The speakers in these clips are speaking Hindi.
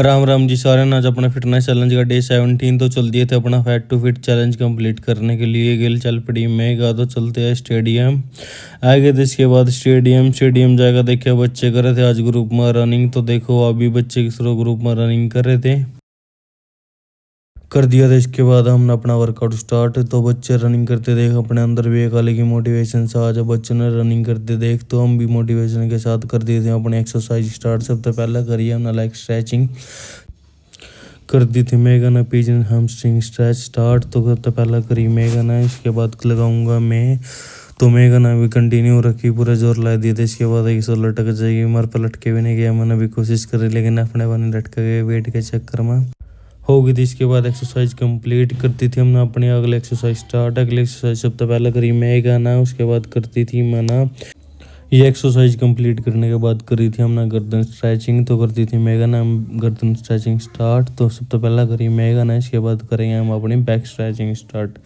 राम राम जी सारे ने। आज अपना फिटनेस चैलेंज का डे 17 तो चल दिए थे अपना fat to fit challenge complete करने के लिए। गिल चल पड़ी मेगा तो चलते हैं स्टेडियम। आगे तो इसके बाद स्टेडियम जाएगा। देखिए बच्चे कर रहे थे आज ग्रुप में रनिंग, तो देखो अभी बच्चे किस ग्रुप में रनिंग कर रहे थे। कर दिया था इसके बाद हमने अपना वर्कआउट स्टार्ट। तो बच्चे रनिंग करते देख अपने अंदर भी एक अलग ही मोटिवेशन से आज बच्चों ने रनिंग करते देख, तो हम भी मोटिवेशन के साथ कर दिए थे अपने एक्सरसाइज स्टार्ट। सबसे पहले करिए हमने लाइक स्ट्रेचिंग कर दी थी मेगा ने पिजन हैमस्ट्रिंग स्ट्रेच स्टार्ट। तो सबसे पहला करी मेगा ने, इसके बाद लगाऊंगा मैं। तो मेगा ने भी कंटिन्यू रखी, पूरा जोर ला दिए थे। इसके बाद एक सौ लटक जाएगी, मर पर लटके भी नहीं गया। मैंने भी कोशिश करी लेकिन अपने बने लटक गए वेट के चक्कर में। हो गई थी इसके बाद एक्सरसाइज कंप्लीट करती थी हमने अपनी अगले एक्सरसाइज स्टार्ट। अगले एक्सरसाइज सबसे पहले करी मेगा ना, उसके बाद करती थी मना। ये एक्सरसाइज कंप्लीट करने के बाद करी थी हमने गर्दन स्ट्रेचिंग। तो करती थी मेगा ना गर्दन स्ट्रेचिंग स्टार्ट। तो सबसे पहला करी मेगा ना, इसके बाद करेंगे हम अपनी बैक स्ट्रेचिंग स्टार्ट।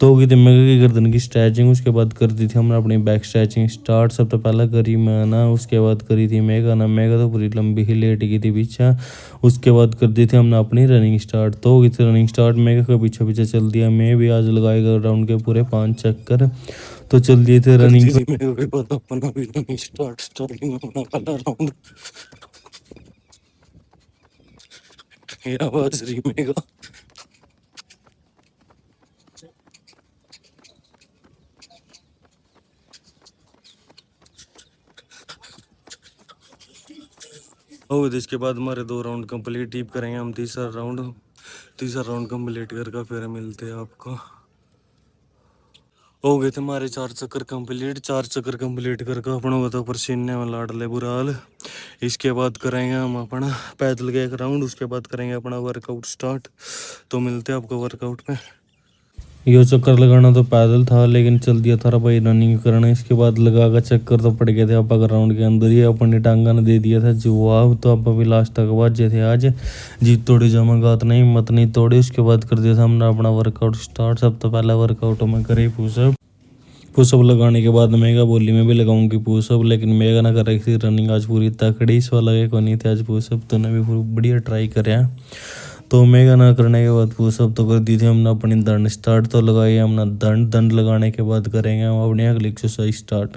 तो होगी थी मेगा की गर्दन की स्ट्रेचिंग, उसके बाद कर दी थी हमने अपनी बैक स्ट्रेचिंग स्टार्ट। सबसे पहला करी मैना, उसके बाद करी थी मेगा ना। मेगा तो पूरी लंबी ही लेट गई थी पीछे। उसके बाद कर दी थी हमने अपनी रनिंग स्टार्ट। तो होगी थी रनिंग स्टार्ट, मेगा का पीछे पीछे चल दिया। मैं भी आज लगाएगा राउंड के पूरे 5 चक्कर। तो चल दिए थे रनिंग स्टार्टिंग ये आवाज रही मेगा। और इसके बाद हमारे 2 राउंड कंप्लीट टीप करेंगे हम। तीसरा राउंड कंप्लीट करके फिर मिलते हैं आपको। हो गए थे हमारे 4 चक्कर कंप्लीट करके अपना बता पसीने में लाड ले बुरा हाल। इसके बाद करेंगे हम अपना पैदल का 1 राउंड, उसके बाद करेंगे अपना वर्कआउट स्टार्ट। तो मिलते हैं आपको वर्कआउट में। यो चक्कर लगाना तो पैदल था लेकिन चल दिया था भाई रनिंग करना। इसके बाद लगा का चक्कर तो पड़ गए थे आप ग्राउंड के अंदर ही। अपनी टांगा ने दे दिया था जवाब। तो आप अभी लास्ट तक बाजे थे आज। जीत तोड़ी जमागात नहीं, हिम्मत नहीं तोड़ी। उसके बाद कर दिया था हमने अपना वर्कआउट स्टार्ट। सब तो पहला वर्कआउट में करे पुशअप लगाने के बाद मेगा बोली मैं भी लगाऊंगी पुशअप, लेकिन मेगा ना कर रही थी रनिंग आज पूरी तकड़ी। इस वाला लगे को नहीं थे आज पुशअप, तो ने भी बढ़िया ट्राई करे। तो मेगा ना करने के बाद पुशअप तो कर दी थी हमने अपनी दंड स्टार्ट। तो लगाई हमने दंड लगाने के बाद करेंगे हम अपनी अगली एक्सरसाइज स्टार्ट।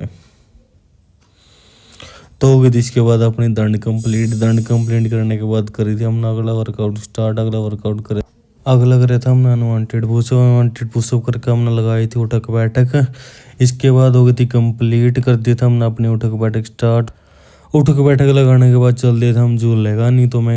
तो हो गई थी इसके बाद अपनी दंड कंप्लीट करने के बाद करी थी हमने अगला वर्कआउट स्टार्ट। अगला करे था हमने अनवांटेड पुशअप करके हमने लगाई थी उठक बैठक। इसके बाद हो गई थी कंप्लीट कर दिया था हमने अपनी उठक बैठक स्टार्ट। उठक बैठक लगाने के बाद चल दिए थे हम झूलेगा नहीं। तो मैं